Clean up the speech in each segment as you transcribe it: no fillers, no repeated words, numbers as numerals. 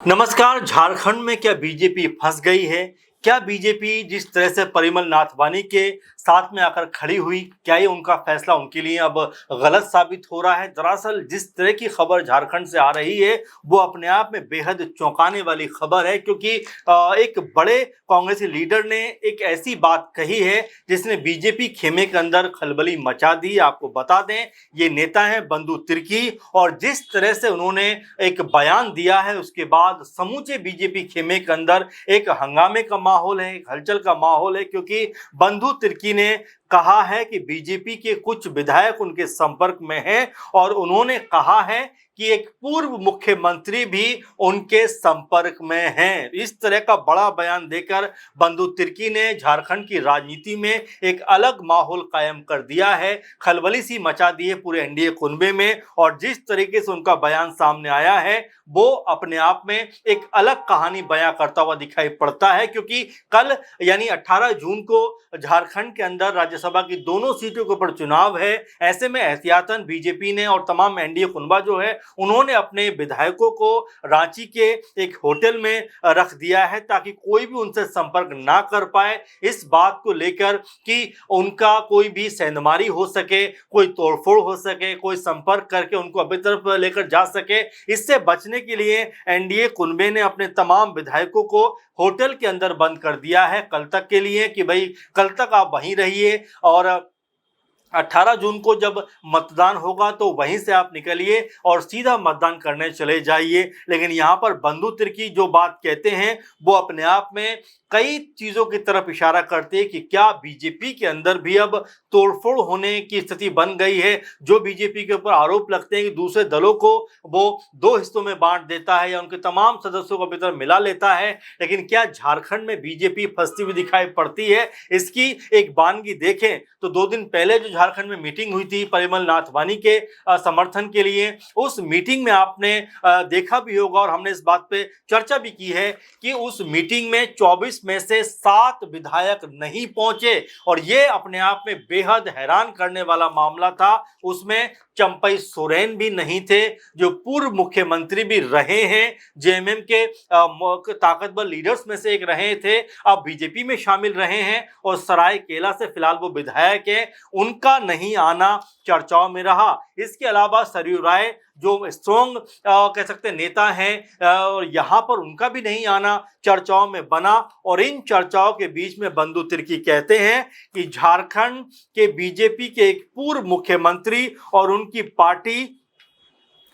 नमस्कार। झारखंड में क्या बीजेपी फंस गई है? क्या बीजेपी जिस तरह से परिमल नाथवानी के साथ में आकर खड़ी हुई, क्या ये उनका फैसला उनके लिए अब गलत साबित हो रहा है? दरअसल जिस तरह की खबर झारखंड से आ रही है वो अपने आप में बेहद चौंकाने वाली खबर है, क्योंकि एक बड़े कांग्रेसी लीडर ने एक ऐसी बात कही है जिसने बीजेपी खेमे के अंदर खलबली मचा दी। आपको बता दें, ये नेता है बंधु तिर्की, और जिस तरह से उन्होंने एक बयान दिया है उसके बाद समूचे बीजेपी खेमे के अंदर एक हंगामे का माहौल है, एक हलचल का माहौल है, क्योंकि बंधु तिर्की ने कहा है कि बीजेपी के कुछ विधायक उनके संपर्क में हैं और उन्होंने कहा है कि एक पूर्व मुख्यमंत्री भी उनके संपर्क में हैं। इस तरह का बड़ा बयान देकर बंधु तिर्की ने झारखंड की राजनीति में एक अलग माहौल कायम कर दिया है, खलबली सी मचा दी है पूरे एनडीए कुनबे में। और जिस तरीके से उनका बयान सामने आया है वो अपने आप में एक अलग कहानी बयां करता हुआ दिखाई पड़ता है, क्योंकि कल यानी 18 जून को झारखंड के अंदर राज्यसभा की दोनों सीटों के ऊपर चुनाव है। ऐसे में एहतियातन बीजेपी ने और तमाम एनडीए कुनबा जो है उन्होंने अपने विधायकों को रांची के एक होटल में रख दिया है ताकि कोई भी उनसे संपर्क ना कर पाए, इस बात को लेकर कि उनका कोई भी सेंधमारी हो सके, कोई तोड़फोड़ हो सके, कोई संपर्क करके उनको अपनी तरफ लेकर जा सके। इससे बचने के लिए एनडीए कुनबे ने अपने तमाम विधायकों को होटल के अंदर बंद कर दिया है कल तक के लिए, कि भाई कल तक आप वहीं रहिए और 18 जून को जब मतदान होगा तो वहीं से आप निकलिए और सीधा मतदान करने चले जाइए। लेकिन यहाँ पर बंधु तिर्की जो बात कहते हैं वो अपने आप में कई चीज़ों की तरफ इशारा करते हैं कि क्या बीजेपी के अंदर भी अब तोड़फोड़ होने की स्थिति बन गई है। जो बीजेपी के ऊपर आरोप लगते हैं कि दूसरे दलों को वो दो हिस्सों में बांट देता है या उनके तमाम सदस्यों को अपनी तरफ मिला लेता है, लेकिन क्या झारखंड में बीजेपी फंसती हुई दिखाई पड़ती है? इसकी एक बानगी देखें तो 2 दिन पहले जो झारखंड में मीटिंग हुई थी परिमल नाथवानी के समर्थन के लिए, उस मीटिंग में आपने देखा भी होगा और हमने इस बात पे चर्चा भी की है कि उस मीटिंग में 24 में से 7 विधायक नहीं पहुंचे, और ये अपने आप में बेहद हैरान करने वाला मामला था। उसमें चंपई सोरेन भी नहीं थे जो पूर्व मुख्यमंत्री भी रहे हैं, जेएमएम के ताकतवर लीडर्स में से एक रहे थे, अब बीजेपी में शामिल रहे हैं और सरायकेला से फिलहाल वो विधायक है, उनका नहीं आना चर्चाओं में रहा। इसके अलावा सरयू राय जो स्ट्रॉन्ग कह सकते नेता हैं और यहाँ पर उनका भी नहीं आना चर्चाओं में बना। और इन चर्चाओं के बीच में बंधु तिर्की कहते हैं कि झारखंड के बीजेपी के एक पूर्व मुख्यमंत्री और उनकी पार्टी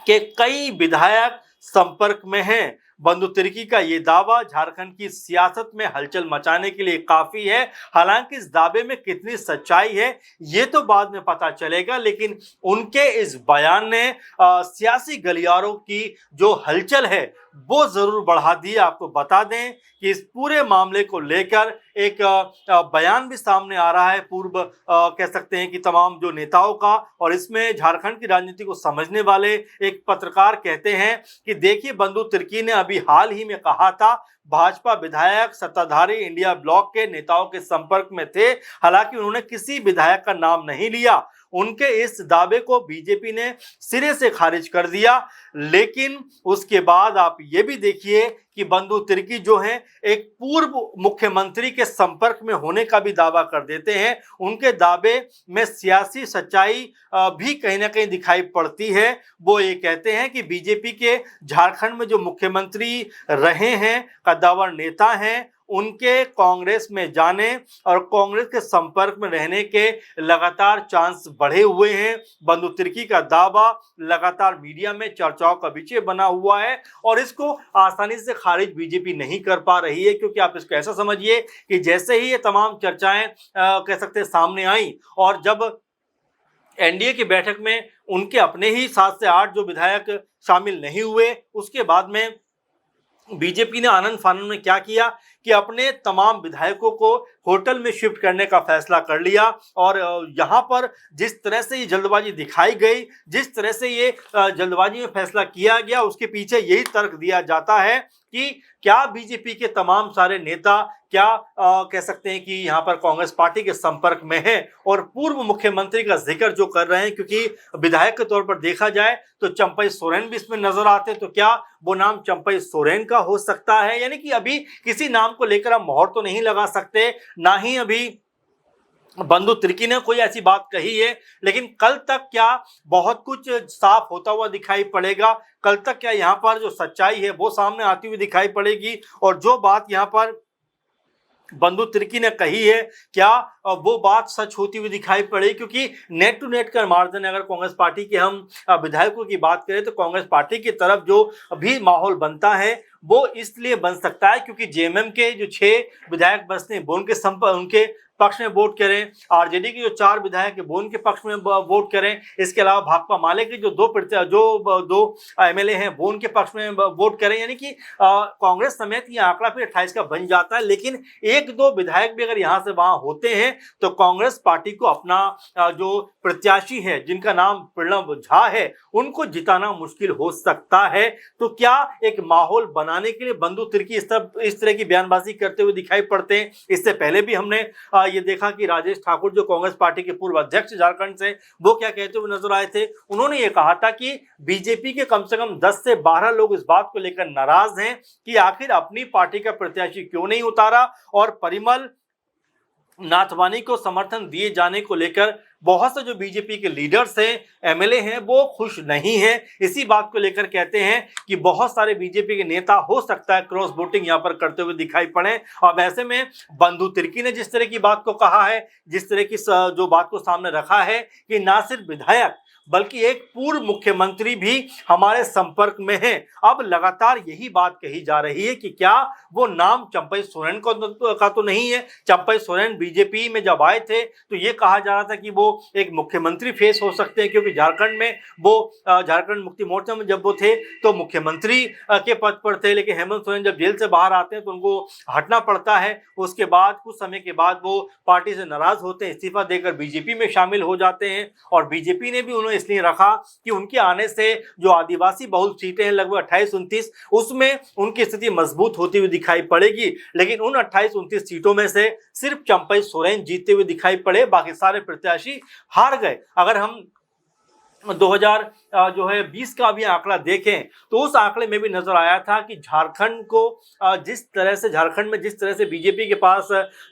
के कई विधायक संपर्क में हैं। बंधु तिर्की का ये दावा झारखंड की सियासत में हलचल मचाने के लिए काफी है। हालांकि इस दावे में कितनी सच्चाई है ये तो बाद में पता चलेगा, लेकिन उनके इस बयान ने सियासी गलियारों की जो हलचल है वो जरूर बढ़ा दी। आपको बता दें कि इस पूरे मामले को लेकर एक बयान भी सामने आ रहा है पूर्व कह सकते हैं कि तमाम जो नेताओं का, और इसमें झारखंड की राजनीति को समझने वाले एक पत्रकार कहते हैं कि देखिए, बंधु तिर्की ने अभी हाल ही में कहा था भाजपा विधायक सत्ताधारी इंडिया ब्लॉक के नेताओं के संपर्क में थे, हालांकि उन्होंने किसी विधायक का नाम नहीं लिया। उनके इस दावे को बीजेपी ने सिरे से खारिज कर दिया। लेकिन उसके बाद आप ये भी देखिए कि बंधु तिर्की जो हैं एक पूर्व मुख्यमंत्री के संपर्क में होने का भी दावा कर देते हैं। उनके दावे में सियासी सच्चाई भी कहीं ना कहीं दिखाई पड़ती है। वो ये कहते हैं कि बीजेपी के झारखंड में जो मुख्यमंत्री रहे हैं, कद्दावर नेता हैं, उनके कांग्रेस में जाने और कांग्रेस के संपर्क में रहने के लगातार चांस बढ़े हुए हैं। बंधु तिर्की का दावा लगातार मीडिया में चर्चाओं का विषय बना हुआ है और इसको आसानी से खारिज बीजेपी नहीं कर पा रही है, क्योंकि आप इसको ऐसा समझिए कि जैसे ही ये तमाम चर्चाएं कह सकते हैं सामने आई और जब एनडीए की बैठक में उनके अपने ही 7 से 8 जो विधायक शामिल नहीं हुए, उसके बाद में बीजेपी ने आनंद फानन में क्या किया कि अपने तमाम विधायकों को होटल में शिफ्ट करने का फैसला कर लिया। और यहाँ पर जिस तरह से ये जल्दबाजी दिखाई गई, जिस तरह से ये जल्दबाजी में फैसला किया गया, उसके पीछे यही तर्क दिया जाता है कि क्या बीजेपी के तमाम सारे नेता क्या कह सकते हैं कि यहाँ पर कांग्रेस पार्टी के संपर्क में है और पूर्व मुख्यमंत्री का जिक्र जो कर रहे हैं, क्योंकि विधायक के तौर पर देखा जाए तो चंपई सोरेन भी इसमें नजर आते हैं, तो क्या वो नाम चंपई सोरेन का हो सकता है? यानी कि अभी किसी नाम को लेकर हम मोहर तो नहीं लगा सकते, ना ही अभी बंधु तिर्की ने कोई ऐसी बात कही है, लेकिन कल तक क्या बहुत कुछ साफ होता हुआ दिखाई पड़ेगा? कल तक क्या यहाँ पर जो सच्चाई है वो सामने आती हुई दिखाई पड़ेगी? और जो बात यहाँ पर बंधु तिर्की ने कही है, क्या वो बात सच होती हुई दिखाई पड़े? क्योंकि नेट टू नेट का मार्जिन, अगर कांग्रेस पार्टी के हम विधायकों की बात करें तो कांग्रेस पार्टी की तरफ जो भी माहौल बनता है वो इसलिए बन सकता है क्योंकि जेएमएम के जो 6 विधायक बचते हैं वो उनके पक्ष में वोट करें, आरजेडी के जो 4 विधायक है वो उनके पक्ष में वोट करें, इसके अलावा भाकपा माले के जो दो एमएलए हैं वो उनके पक्ष में वोट करें। यानी कि कांग्रेस समेत ये आंकड़ा फिर 28 का बन जाता है। लेकिन 1-2 विधायक भी अगर यहाँ से वहां होते हैं तो कांग्रेस पार्टी को अपना जो प्रत्याशी है जिनका नाम प्रणव झा है उनको जिताना मुश्किल हो सकता है। तो क्या एक माहौल बनाने के लिए बंधु तिर्की इस तरह की बयानबाजी करते हुए दिखाई पड़ते हैं? इससे पहले भी हमने ये देखा कि राजेश ठाकुर जो कांग्रेस पार्टी के पूर्व अध्यक्ष झारखंड से, वो क्या कहते हुए नजर आए थे? उन्होंने ये कहा था कि बीजेपी के कम से कम 10 से 12 लोग इस बात को लेकर नाराज हैं कि आखिर अपनी पार्टी का प्रत्याशी क्यों नहीं उतारा, और परिमल नाथवानी को समर्थन दिए जाने को लेकर बहुत से जो बीजेपी के लीडर्स हैं, एमएलए हैं, वो खुश नहीं हैं। इसी बात को लेकर कहते हैं कि बहुत सारे बीजेपी के नेता हो सकता है क्रॉस वोटिंग यहां पर करते हुए दिखाई पड़े। और ऐसे में बंधु तिर्की ने जिस तरह की बात को कहा है, जिस तरह की जो बात को सामने रखा है कि ना सिर्फ विधायक बल्कि एक पूर्व मुख्यमंत्री भी हमारे संपर्क में है, अब लगातार यही बात कही जा रही है कि क्या वो नाम चंपई सोरेन का तो नहीं है? चंपई सोरेन बीजेपी में जब आए थे तो ये कहा जा रहा था कि वो एक मुख्यमंत्री फेस हो सकते हैं, क्योंकि झारखंड में वो झारखंड मुक्ति मोर्चा में जब वो थे तो मुख्यमंत्री के पद पर थे, लेकिन हेमंत सोरेन जब जेल से बाहर आते हैं तो उनको हटना पड़ता है। उसके बाद कुछ समय के बाद वो पार्टी से नाराज होते हैं, इस्तीफा देकर बीजेपी में शामिल हो जाते हैं। और बीजेपी ने भी उन्हें इसलिए रखा कि उनके आने से जो आदिवासी बहुल सीटें हैं लगभग 28-29, उसमें उनकी स्थिति मजबूत होती हुई दिखाई पड़ेगी। लेकिन उन 28-29 सीटों में से सिर्फ चंपई सोरेन जीतते हुए दिखाई पड़े, बाकी सारे प्रत्याशी हार गए। अगर हम 2020 का भी आंकड़ा देखें तो उस आंकड़े में भी नजर आया था कि झारखंड में जिस तरह से बीजेपी के पास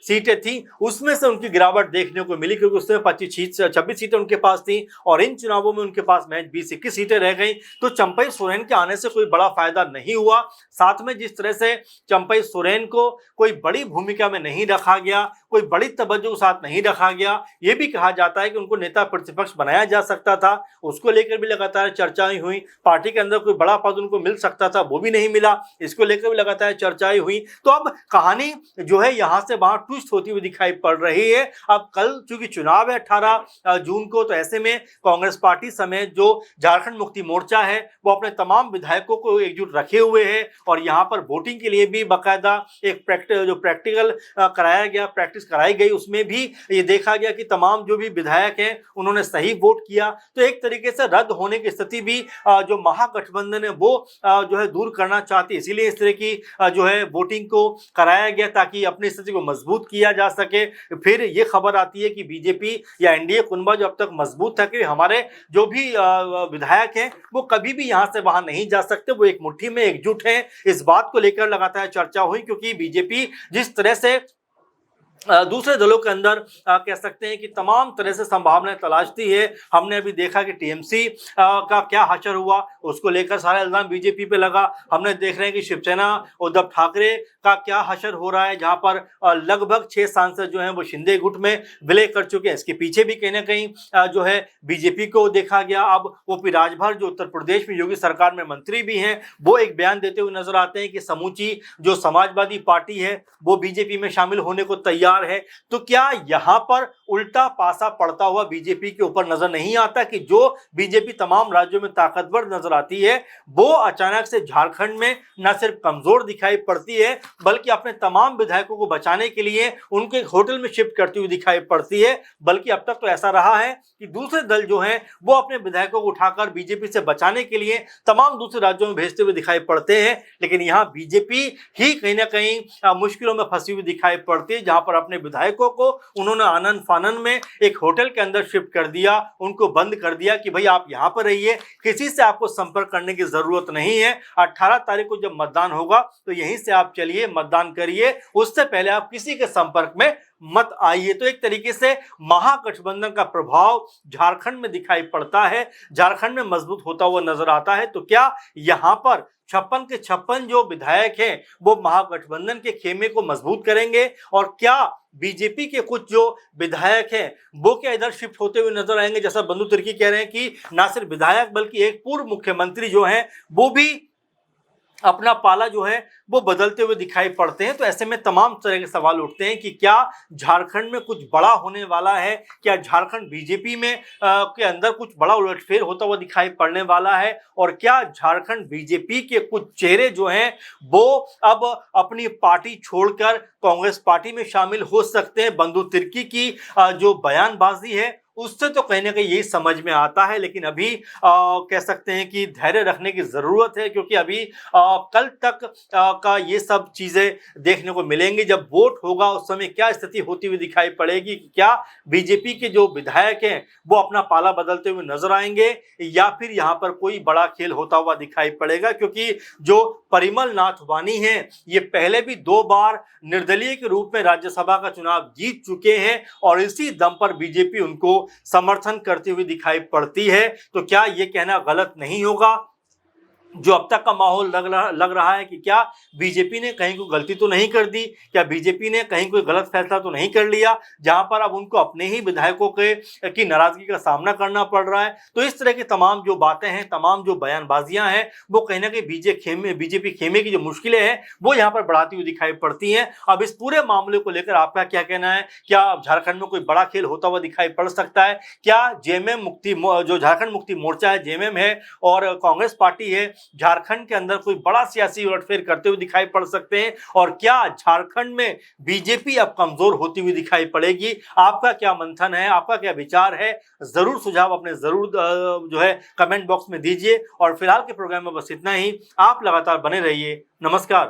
सीटें थी उसमें से उनकी गिरावट देखने को मिली, क्योंकि उसमें 26 सीटें उनके पास थी और इन चुनावों में उनके पास महज 20-21 सीटें रह गई। तो चंपई सोरेन के आने से कोई बड़ा फायदा नहीं हुआ। साथ में जिस तरह से चंपई सोरेन को कोई बड़ी भूमिका में नहीं रखा गया, कोई बड़ी तवज्जो साथ नहीं रखा गया, ये भी कहा जाता है कि उनको नेता प्रतिपक्ष बनाया जा सकता था, उसको लेकर भी लगातार चर्चाएं हुई। पार्टी के अंदर कोई बड़ा पद उनको मिल सकता था, वो भी नहीं मिला, इसको लेकर भी लगातार चर्चाएं हुई। तो अब कहानी जो है यहां से वहां ट्विस्ट होती हुई दिखाई पड़ रही है। अब कल चूंकि चुनाव है 18 जून को, तो ऐसे में कांग्रेस पार्टी समेत जो झारखंड मुक्ति मोर्चा है वो अपने तमाम विधायकों को एकजुट रखे हुए है और यहाँ पर वोटिंग के लिए भी बाकायदा एक प्रैक्टिकल कराया गया, प्रैक्टिस कराई गई। उसमें भी ये देखा गया कि तमाम जो भी विधायक हैं उन्होंने सही वोट किया। तो एक तरीके से रद्द होने की स्थिति भी जो महागठबंधन है वो जो है दूर करना चाहती है, इसीलिए इस तरह की जो है वोटिंग को कराया गया ताकि अपनी स्थिति को मजबूत किया जा सके। फिर ये खबर आती है कि बीजेपी या एनडीए कुनबा जो अब तक मजबूत था कि हमारे जो भी विधायक हैं वो कभी भी यहां से वहां नहीं जा सकते, वो एक मुट्ठी में एकजुट हैं। इस बात को लेकर लगातार चर्चा हुई, क्योंकि बीजेपी जिस तरह से दूसरे दलों के अंदर कह सकते हैं कि तमाम तरह से संभावनाएं तलाशती है। हमने अभी देखा कि टीएमसी का क्या हशर हुआ, उसको लेकर सारा इल्जाम बीजेपी पे लगा। हमने देख रहे हैं कि शिवसेना उद्धव ठाकरे का क्या हशर हो रहा है, जहां पर लगभग 6 सांसद जो हैं वो शिंदे गुट में विलय कर चुके हैं। इसके पीछे भी कहीं ना कहीं जो है बीजेपी को देखा गया। अब ओपी राजभर जो उत्तर प्रदेश में योगी सरकार में मंत्री भी हैं, वो एक बयान देते हुए नजर आते हैं कि समूची जो समाजवादी पार्टी है वो बीजेपी में शामिल होने को तैयार इंतजार है। तो क्या यहां पर उल्टा पासा पड़ता हुआ बीजेपी के ऊपर नजर नहीं आता कि जो बीजेपी तमाम राज्यों में ताकतवर नजर आती है वो अचानक से झारखंड में न सिर्फ कमजोर दिखाई पड़ती है बल्कि अपने तमाम विधायकों को बचाने के लिए उनको एक होटल में शिफ्ट करती हुई दिखाई पड़ती है। बल्कि अब तक तो ऐसा रहा है कि दूसरे दल जो हैं वो अपने विधायकों को उठाकर बीजेपी से बचाने के लिए तमाम दूसरे राज्यों में भेजते हुए दिखाई पड़ते हैं, लेकिन यहाँ बीजेपी ही कहीं ना कहीं मुश्किलों में फंसी हुई दिखाई पड़ती है, जहां पर अपने विधायकों को उन्होंने आनन फानन में एक होटल के अंदर शिफ्ट कर दिया, उनको बंद कर दिया कि भाई आप यहां पर रहिए, किसी से आपको संपर्क करने की जरूरत नहीं है। 18 तारीख को जब मतदान होगा तो यहीं से आप चलिए, मतदान करिए, उससे पहले आप किसी के संपर्क में मत आइए। तो एक तरीके से महागठबंधन का प्रभाव झारखंड में दिखाई पड़ता है, झारखंड में मजबूत होता हुआ नजर आता है। तो क्या यहां पर 56 के 56 जो विधायक हैं वो महागठबंधन के खेमे को मजबूत करेंगे, और क्या बीजेपी के कुछ जो विधायक हैं वो क्या इधर शिफ्ट होते हुए नजर आएंगे? जैसा बंधु तिर्की कह रहे हैं कि ना सिर्फ विधायक बल्कि एक पूर्व मुख्यमंत्री जो हैं वो भी अपना पाला जो है वो बदलते हुए दिखाई पड़ते हैं। तो ऐसे में तमाम तरह के सवाल उठते हैं कि क्या झारखंड में कुछ बड़ा होने वाला है, क्या झारखंड बीजेपी में के अंदर कुछ बड़ा उलटफेर होता हुआ दिखाई पड़ने वाला है, और क्या झारखंड बीजेपी के कुछ चेहरे जो हैं वो अब अपनी पार्टी छोड़कर कांग्रेस पार्टी में शामिल हो सकते हैं? बंधु तिर्की की जो बयानबाजी है उससे तो कहीं ना कहीं यही समझ में आता है, लेकिन अभी कह सकते हैं कि धैर्य रखने की जरूरत है, क्योंकि अभी कल तक का ये सब चीजें देखने को मिलेंगी। जब वोट होगा उस समय क्या स्थिति होती हुई दिखाई पड़ेगी, कि क्या बीजेपी के जो विधायक हैं वो अपना पाला बदलते हुए नजर आएंगे या फिर यहाँ पर कोई बड़ा खेल होता हुआ दिखाई पड़ेगा। क्योंकि जो परिमल नाथ वानी है ये पहले भी 2 बार निर्दलीय के रूप में राज्यसभा का चुनाव जीत चुके हैं और इसी दम पर बीजेपी उनको समर्थन करती हुई दिखाई पड़ती है। तो क्या ये कहना गलत नहीं होगा जो अब तक का माहौल लग रहा है कि क्या बीजेपी ने कहीं कोई गलती तो नहीं कर दी, क्या बीजेपी ने कहीं कोई गलत फैसला तो नहीं कर लिया जहां पर अब उनको अपने ही विधायकों की नाराजगी का सामना करना पड़ रहा है? तो इस तरह की तमाम जो बातें हैं, तमाम जो बयानबाजियां हैं वो कहीं ना कहीं बीजेपी खेमे की जो मुश्किलें हैं वो यहाँ पर बढ़ाती हुई दिखाई पड़ती हैं। अब इस पूरे मामले को लेकर आपका क्या कहना है? क्या झारखंड में कोई बड़ा खेल होता हुआ दिखाई पड़ सकता है? क्या जेएमएम मुक्ति जो झारखंड मुक्ति मोर्चा है, जेएमएम है और कांग्रेस पार्टी है, झारखंड के अंदर कोई बड़ा सियासी उलटफेर करते हुए दिखाई पड़ सकते हैं? और क्या झारखंड में बीजेपी अब कमजोर होती हुई दिखाई पड़ेगी? आपका क्या मंथन है, आपका क्या विचार है? जरूर सुझाव अपने जरूर जो है कमेंट बॉक्स में दीजिए। और फिलहाल के प्रोग्राम में बस इतना ही। आप लगातार बने रहिए। नमस्कार।